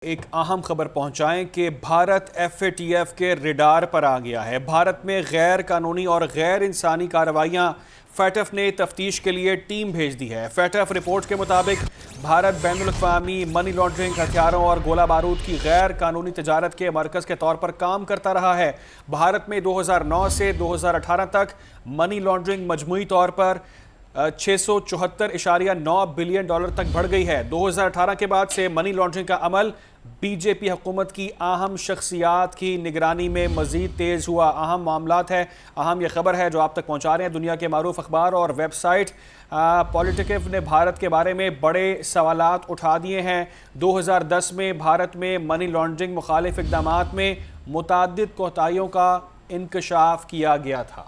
ایک اہم خبر پہنچائیں کہ بھارت FATF کے ریڈار پر آ گیا ہے۔ بھارت میں غیر قانونی اور غیر انسانی کارروائیاں FATF نے تفتیش کے لیے ٹیم بھیج دی ہے۔ FATF رپورٹ کے مطابق بھارت بین الاقوامی منی لانڈرنگ، ہتھیاروں اور گولہ بارود کی غیر قانونی تجارت کے مرکز کے طور پر کام کرتا رہا ہے۔ بھارت میں 2009 سے 2018 تک منی لانڈرنگ مجموعی طور پر $674.9 بلین تک بڑھ گئی ہے۔ 2018 کے بعد سے منی لانڈرنگ کا عمل BJP حکومت کی اہم شخصیات کی نگرانی میں مزید تیز ہوا۔ اہم معاملات ہے، اہم یہ خبر ہے جو آپ تک پہنچا رہے ہیں۔ دنیا کے معروف اخبار اور ویب سائٹ پولیٹیکو نے بھارت کے بارے میں بڑے سوالات اٹھا دیے ہیں۔ 2010 میں بھارت میں منی لانڈرنگ مخالف اقدامات میں متعدد کوتاہیوں کا انکشاف کیا گیا تھا۔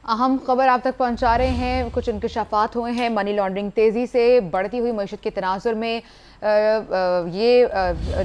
اہم خبر آپ تک پہنچا رہے ہیں، کچھ انکشافات ہوئے ہیں۔ منی لانڈرنگ تیزی سے بڑھتی ہوئی معیشت کے تناظر میں یہ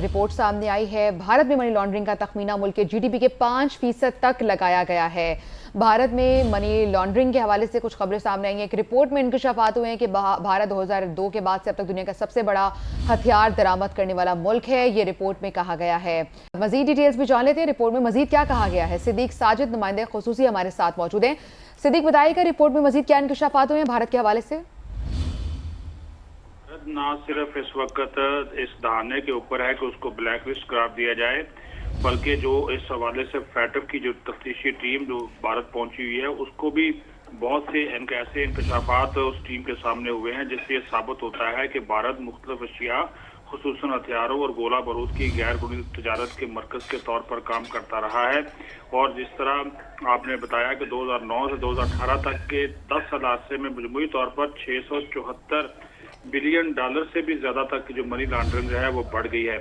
رپورٹ سامنے آئی ہے۔ بھارت میں منی لانڈرنگ کا تخمینہ ملک کے GDP کے 5% تک لگایا گیا ہے۔ بھارت میں منی لانڈرنگ کے حوالے سے کچھ خبریں سامنے آئی ہیں۔ ایک رپورٹ میں انکشافات ہوئے ہیں کہ بھارت 2002 کے بعد سے اب تک دنیا کا سب سے بڑا ہتھیار درآمد کرنے والا ملک ہے، یہ رپورٹ میں کہا گیا ہے۔ مزید ڈیٹیلز بھی جان لیتے ہیں، رپورٹ میں مزید کیا کہا گیا ہے۔ صدیق ساجد نمائندہ خصوصی ہمارے ساتھ موجود ہیں۔ صدیق بتائے گا رپورٹ میں مزید کیا انکشافات ہوئے ہیں بھارت کے حوالے سے؟ نہ صرف اس وقت اس دہانے کے اوپر ہے کہ اس کو بلیک لسٹ قرار دیا جائے، بلکہ جو اس حوالے سے FATF کی جو تفتیشی ٹیم جو بھارت پہنچی ہوئی ہے اس کو بھی بہت سے ایسے انکشافات اس ٹیم کے سامنے ہوئے ہیں جس سے یہ ثابت ہوتا ہے کہ بھارت مختلف اشیاء خصوصاً ہتھیاروں اور گولہ بارود کی غیر قانونی تجارت کے مرکز کے طور پر کام کرتا رہا ہے۔ اور جس طرح آپ نے بتایا کہ 2009 سے 2018 تک کے 10 سال عرصے میں مجموعی طور پر $674 بلین سے بھی زیادہ تک جو منی لانڈرنگ ہے وہ بڑھ گئی ہے۔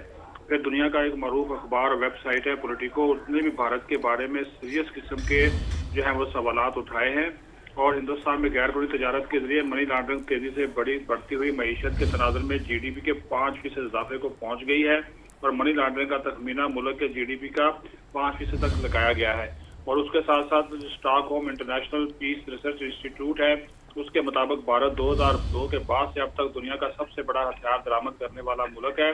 پھر دنیا کا ایک معروف اخبار ویب سائٹ ہے پولیٹیکو، اس نے بھی بھارت کے بارے میں سیریس قسم کے جو ہیں وہ سوالات اٹھائے ہیں، اور ہندوستان میں غیر قانونی تجارت کے ذریعے منی لانڈرنگ تیزی سے بڑھتی ہوئی معیشت کے تناظر میں GDP کے 5% اضافے کو پہنچ گئی ہے، اور منی لانڈرنگ کا تخمینہ ملک کے GDP کا 5% تک لگایا گیا ہے۔ اور اس کے ساتھ ساتھ stock home international peace research institute ہے، اس کے مطابق بھارت 2002 کے بعد سے اب تک دنیا کا سب سے بڑا ہتھیار درآمد کرنے والا ملک ہے،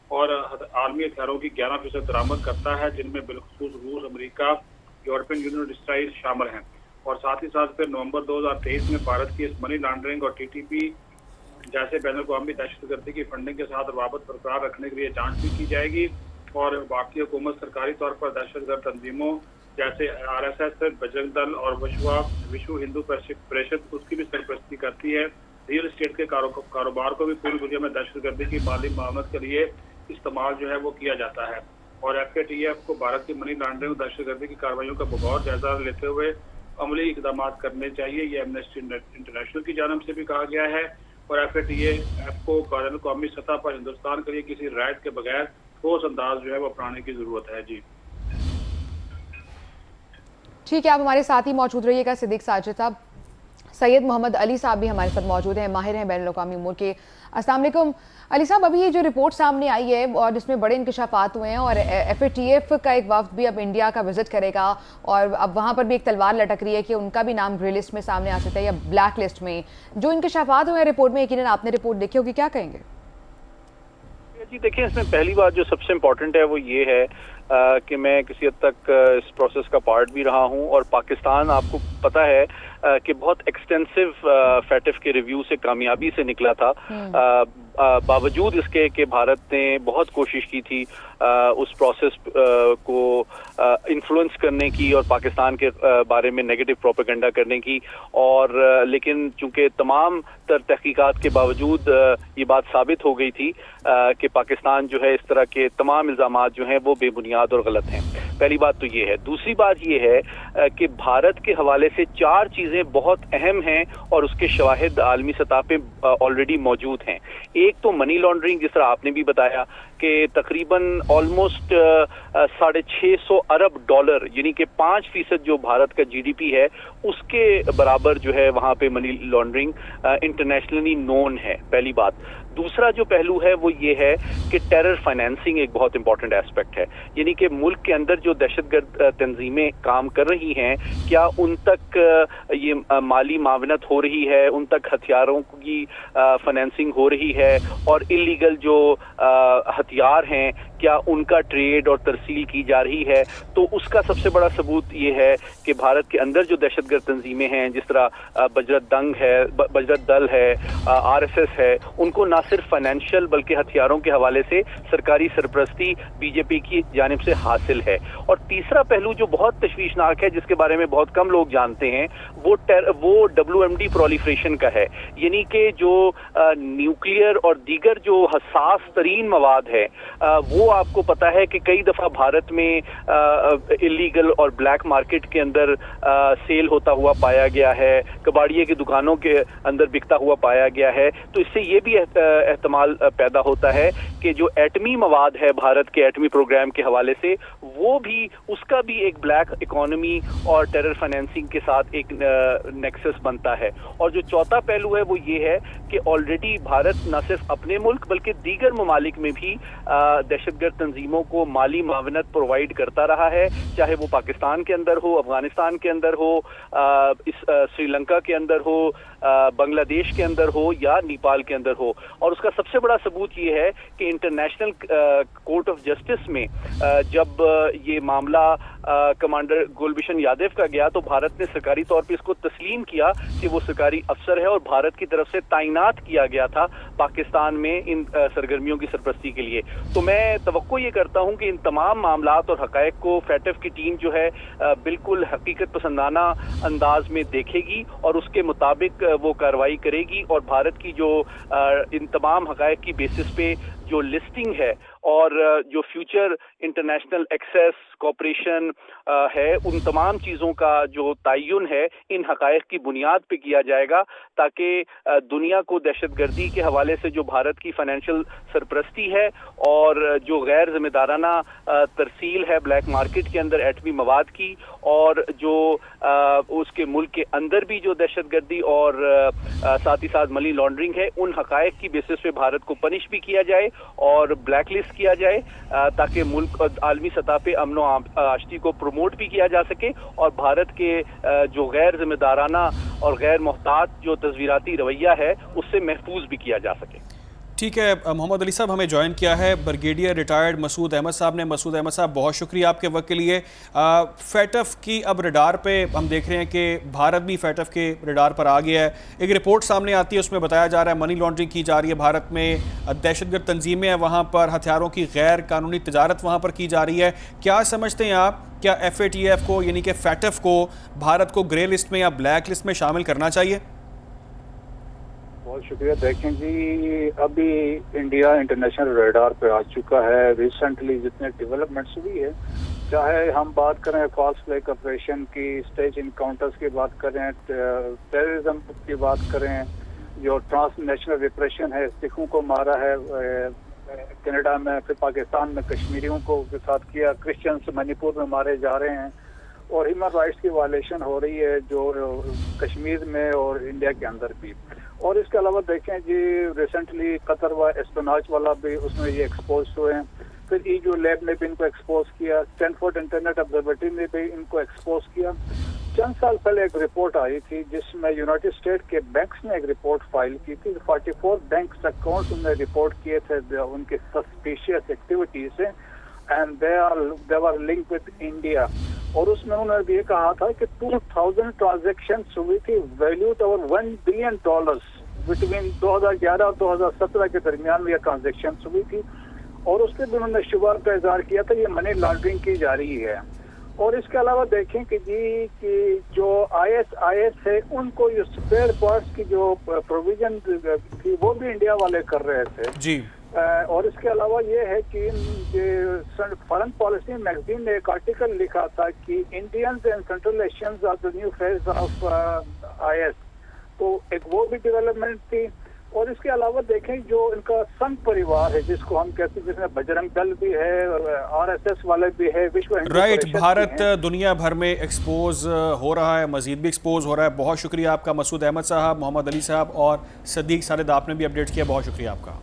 اور عالمی ہتھیاروں کی 11% درآمد کرتا ہے، جن میں بالخصوص روس، امریکہ، یورپین یونین اور اسرائیل شامل ہیں۔ اور ساتھ ہی ساتھ پھر نومبر 2023 میں بھارت کی اس منی لانڈرنگ اور TTP جیسے بین الاقوامی دہشت گردی کی فنڈنگ کے ساتھ روابط برقرار رکھنے کے لیے جانچ بھی کی جائے گی، اور باقی حکومت سرکاری طور پر دہشت گرد تنظیموں جیسے RSS، بجرنگ دل اور وشو ہندو پریشد اس کی بھی سرپرستی کرتی ہے۔ ریئل اسٹیٹ کے کاروبار کو بھی پوری دنیا میں دہشت گردی کی مالی معاونت کے لیے استعمال جو ہے وہ کیا جاتا ہے۔ اور FATF کو بھارت کی منی لانڈرنگ اور دہشت گردی کی کارروائیوں کا بغور جائزہ لیتے ہوئے عملی اقدامات کرنے چاہیے، یہ ایمنسٹی انٹرنیشنل کی جانب سے بھی کہا گیا ہے۔ اور FATF کو بین الاقوامی سطح پر ہندوستان کے لیے کسی رائٹ کے بغیر ٹھوس انداز جو ہے وہ اپنانے کی ضرورت ہے۔ جی ٹھیک ہے، آپ ہمارے ساتھ ہی موجود رہیے گا۔ صدیق ساجد صاحب، سید محمد علی صاحب بھی ہمارے ساتھ موجود ہیں، ماہر ہیں بین الاقوامی امور کے۔ السلام علیکم علی صاحب، ابھی یہ جو رپورٹ سامنے آئی ہے اور جس میں بڑے انکشافات ہوئے ہیں، اور FATF کا ایک وفد بھی اب انڈیا کا وزٹ کرے گا، اور اب وہاں پر بھی ایک تلوار لٹک رہی ہے کہ ان کا بھی نام گرے لسٹ میں سامنے آ سکتا ہے یا بلیک لسٹ میں۔ جو انکشافات ہوئے ہیں رپورٹ میں، یقیناً آپ نے رپورٹ دیکھی ہوگی، کیا کہیں گے؟ جی دیکھیں، اس میں پہلی بات جو سب سے امپورٹنٹ ہے وہ یہ ہے کہ میں کسی حد تک اس پروسیس کا پارٹ بھی رہا ہوں، اور پاکستان آپ کو پتہ ہے کہ بہت ایکسٹینسو FATF کے ریویو سے کامیابی سے نکلا تھا، باوجود اس کے کہ بھارت نے بہت کوشش کی تھی اس پروسیس کو انفلوئنس کرنے کی اور پاکستان کے بارے میں نیگیٹو پروپیگنڈا کرنے کی، اور لیکن چونکہ تمام تر تحقیقات کے باوجود یہ بات ثابت ہو گئی تھی کہ پاکستان جو ہے اس طرح کے تمام الزامات جو ہیں وہ بے بنیاد اور غلط ہیں۔ پہلی بات تو یہ ہے۔ دوسری بات یہ ہے کہ بھارت کے حوالے سے 4 چیزیں بہت اہم ہیں، اور اس کے شواہد عالمی سطح پہ آلریڈی موجود ہیں۔ ایک تو منی لانڈرنگ، جس طرح آپ نے بھی بتایا کہ تقریباً آلموسٹ $650 ارب، یعنی کہ 5% جو بھارت کا GDP ہے اس کے برابر جو ہے وہاں پہ منی لانڈرنگ انٹرنیشنلی نون ہے، پہلی بات۔ دوسرا جو پہلو ہے وہ یہ ہے کہ ٹیرر فائنینسنگ ایک بہت امپورٹنٹ ایسپیکٹ ہے، یعنی کہ ملک کے اندر جو دہشت گرد تنظیمیں کام کر رہی ہیں، کیا ان تک یہ مالی معاونت ہو رہی ہے، ان تک ہتھیاروں کی فائنینسنگ ہو رہی ہے، اور انلیگل جو ہتھیار ہیں کیا ان کا ٹریڈ اور ترسیل کی جا رہی ہے. تو اس کا سب سے بڑا ثبوت یہ ہے کہ بھارت کے اندر جو دہشت گرد تنظیمیں ہیں جس طرح بجرت دل ہے, RSS ہے, ان کو نہ صرف فائنینشیل بلکہ ہتھیاروں کے حوالے سے سرکاری سرپرستی بی جے پی کی جانب سے حاصل ہے. اور تیسرا پہلو جو بہت تشویشناک ہے جس کے بارے میں بہت کم لوگ جانتے ہیں وہ WMD پرولیفریشن کا ہے, یعنی کہ جو نیوکلیئر اور دیگر جو حساس ترین مواد ہے وہ آپ کو پتا ہے کہ کئی دفعہ بھارت میں اللیگل اور بلیک مارکیٹ کے اندر سیل ہوتا ہوا پایا گیا ہے, کباڑیے کی دکانوں کے اندر بکتا ہوا پایا گیا ہے. تو اس سے یہ بھی احتمال پیدا ہوتا ہے کہ جو ایٹمی مواد ہے بھارت کے ایٹمی پروگرام کے حوالے سے وہ بھی اس کا بھی ایک بلیک اکانومی اور ٹیرر فائنینسنگ کے ساتھ ایک نیکسس بنتا ہے. اور جو چوتھا پہلو ہے وہ یہ ہے کہ آلریڈی بھارت نہ صرف اپنے ملک بلکہ دیگر ممالک میں بھی دہشت گرد تنظیموں کو مالی معاونت پرووائڈ کرتا رہا ہے, چاہے وہ پاکستان کے اندر ہو, افغانستان کے اندر ہو, سری لنکا کے اندر ہو, بنگلہ دیش کے اندر ہو یا نیپال کے اندر ہو. اور اس کا سب سے بڑا ثبوت یہ ہے کہ انٹرنیشنل کورٹ آف جسٹس میں جب یہ معاملہ کمانڈر گلبھشن یادو کا گیا تو بھارت نے سرکاری طور پہ اس کو تسلیم کیا کہ وہ سرکاری افسر ہے اور بھارت کی طرف سے تعینات کیا گیا تھا پاکستان میں ان سرگرمیوں کی سرپرستی کے لیے. تو میں توقع یہ کرتا ہوں کہ ان تمام معاملات اور حقائق کو فیٹف کی ٹیم جو ہے بالکل حقیقت پسندانہ انداز میں دیکھے گی اور اس کے مطابق وہ کارروائی کرے گی, اور بھارت کی جو ان تمام حقائق کی بیسس پہ جو لسٹنگ ہے اور جو فیوچر انٹرنیشنل ایکسیس کوپریشن ہے ان تمام چیزوں کا جو تعین ہے ان حقائق کی بنیاد پہ کیا جائے گا تاکہ دنیا کو دہشت گردی کے حوالے سے جو بھارت کی فائنینشیل سرپرستی ہے اور جو غیر ذمہ دارانہ ترسیل ہے بلیک مارکیٹ کے اندر ایٹمی مواد کی اور جو اس کے ملک کے اندر بھی جو دہشت گردی اور ساتھ ہی ساتھ منی لانڈرنگ ہے ان حقائق کی بیسس پہ بھارت کو پنش بھی کیا جائے اور بلیک لسٹ کیا جائے تاکہ ملک عالمی سطح پہ امن و آشتی کو پروموٹ بھی کیا جا سکے اور بھارت کے جو غیر ذمہ دارانہ اور غیر محتاط جو تصویراتی رویہ ہے اس سے محفوظ بھی کیا جا سکے. ٹھیک ہے, محمد علی صاحب ہمیں جوائن کیا ہے بریگیڈیئر ریٹائرڈ مسعود احمد صاحب نے. مسعود احمد صاحب بہت شکریہ آپ کے وقت کے لیے. فیٹف کی اب ریڈار پہ ہم دیکھ رہے ہیں کہ بھارت بھی فیٹف کے ریڈار پر آ گیا ہے. ایک رپورٹ سامنے آتی ہے اس میں بتایا جا رہا ہے منی لانڈرنگ کی جا رہی ہے بھارت میں, دہشت گرد تنظیمیں ہیں وہاں پر, ہتھیاروں کی غیر قانونی تجارت وہاں پر کی جا رہی ہے. کیا سمجھتے ہیں آپ, کیا FATF کو یعنی کہ فیٹف کو بھارت کو گرے لسٹ میں یا بلیک لسٹ میں شامل کرنا چاہیے؟ بہت شکریہ. دیکھیں جی, ابھی انڈیا انٹرنیشنل ریڈار پہ آ چکا ہے. ریسنٹلی جتنے ڈیولپمنٹس ہوئی ہے, چاہے ہم بات کریں فالس فلیگ آپریشن کی, اسٹیج انکاؤنٹرز کی بات کریں, ٹیررزم کی بات کریں, جو ٹرانس نیشنل ریپریشن ہے, سکھوں کو مارا ہے کینیڈا میں, پھر پاکستان میں کشمیریوں کو کے ساتھ کیا, کرسچنس منی پور میں مارے جا رہے ہیں, اور ہیومن رائٹس کی وائلیشن ہو رہی ہے جو کشمیر میں اور انڈیا کے اندر بھی. اور اس کے علاوہ دیکھیں جی, ریسنٹلی قطر و اسپناچ والا بھی اس میں یہ ایکسپوز ہوئے ہیں. پھر جو لیب نے بھی ان کو ایکسپوز کیا, اسٹینفورڈ انٹرنیٹ آبزرویٹری نے بھی ان کو ایکسپوز کیا. چند سال پہلے ایک رپورٹ آئی تھی جس میں یونائٹڈ اسٹیٹ کے بینکس نے ایک رپورٹ فائل کی تھی. 44 بینکس اکاؤنٹس انہوں نے رپورٹ کیے تھے ان کے سسپیشیس ایکٹیویٹیز سے, and they were linked with India. اور اس میں انہوں نے بھی یہ کہا تھا کہ 2000 ٹرانزیکشنز ہوئی تھی ویلیوڈ اوور $1 billion بٹوین 2011 اور 2017 کے درمیان میں یہ ٹرانزیکشنز ہوئی تھی. اور اس پہ بھی انہوں نے شبہ کا اظہار کیا تھا یہ منی لانڈرنگ کی جا رہی ہے. اور اس کے علاوہ دیکھیں کہ جی کہ جو IS ہے ان کو یہ اسپیئر پارٹس کی جو پروویژن تھی وہ بھی انڈیا والے کر رہے تھے جی. اور اس کے علاوہ یہ ہے کہ فارن پالیسی میگزین نے ایک آرٹیکل لکھا تھا کہ Indians and Central Asians are the new face of IS. تو ایک وہ بھی ڈیولپمنٹ تھی. اور اس کے علاوہ دیکھیں جو ان کا سنگھ پریوار ہے جس کو ہم کہتے ہیں, جس میں بجرنگ دل بھی ہے, RSS والے بھی ہے, رائٹ. بھارت دنیا بھر میں ایکسپوز ہو رہا ہے, مزید بھی ایکسپوز ہو رہا ہے. بہت شکریہ آپ کا مسعود احمد صاحب, محمد علی صاحب اور صدیق سالد, آپ نے بھی اپڈیٹ کیا. بہت شکریہ آپ کا.